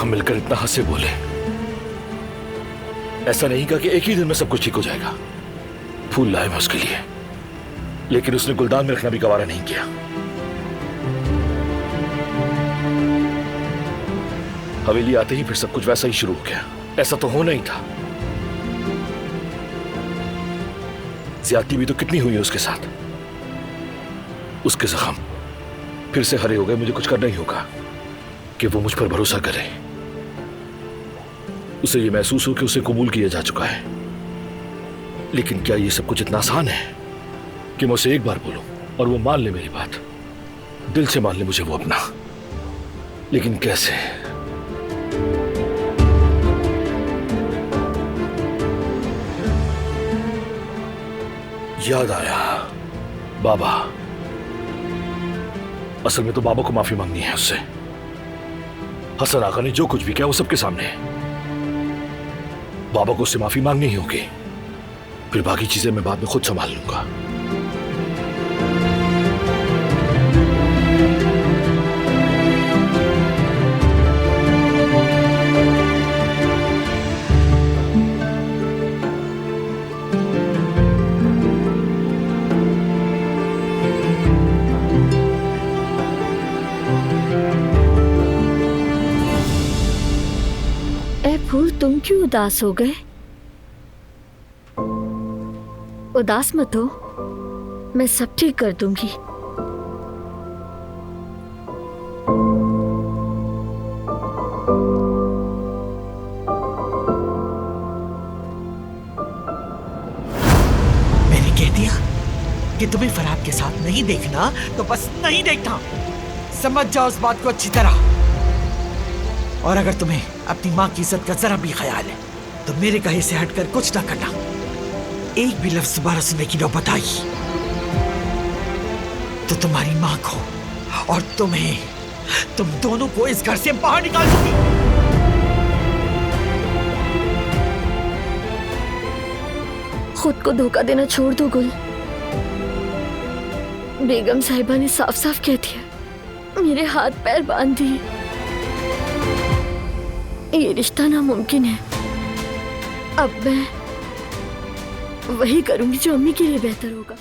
हम मिलकर इतना हंसे बोले। ऐसा नहीं कहा कि एक ही दिन में सब कुछ ठीक हो जाएगा। फूल लाए मैं उसके लिए, लेकिन उसने गुलदान में रखना भी गवारा नहीं किया। हवेली आते ही फिर सब कुछ वैसा ही शुरू हो गया। ऐसा तो होना ही था। ज्यादती भी तो कितनी हुई है उसके साथ। उसके जख्म फिर से हरे हो गए। मुझे कुछ करना ही होगा कि वो मुझ पर भरोसा करे। उसे ये महसूस हो कि उसे कबूल किया जा चुका है। लेकिन क्या ये सब कुछ इतना आसान है कि मैं उसे एक बार बोलूं और वो मान ले मेरी बात, दिल से मान ले मुझे वो अपना? लेकिन कैसे? याद आया, बाबा। असल में तो बाबा को माफी मांगनी है उससे। हसन आका ने जो कुछ भी किया वो सबके सामने है। बाबा को उससे माफी मांगनी ही होगी। फिर बाकी चीजें मैं बाद में खुद संभाल लूंगा। फूल, तुम क्यों उदास हो गए? उदास मत हो, मैं सब ठीक कर दूंगी। मैंने कह दिया कि तुम्हें फरहाद के साथ नहीं देखना तो बस नहीं देखना। समझ जाओ उस बात को अच्छी तरह। और अगर तुम्हें अपनी माँ की इज्जत का जरा भी ख्याल है तो मेरे कहे से हटकर कुछ ना करना। एक भी लफ्ज दोबारा सुनने की नौबत आई तो तुम्हारी माँ को और तुम दोनों को इस घर से बाहर निकाल दूंगी। खुद को धोखा देना छोड़ दो गुल। बेगम साहिबा ने साफ साफ कह दिया, मेरे हाथ पैर बांध दिए। ये रिश्ता नामुमकिन है। अब मैं वही करूंगी जो अम्मी के लिए बेहतर होगा।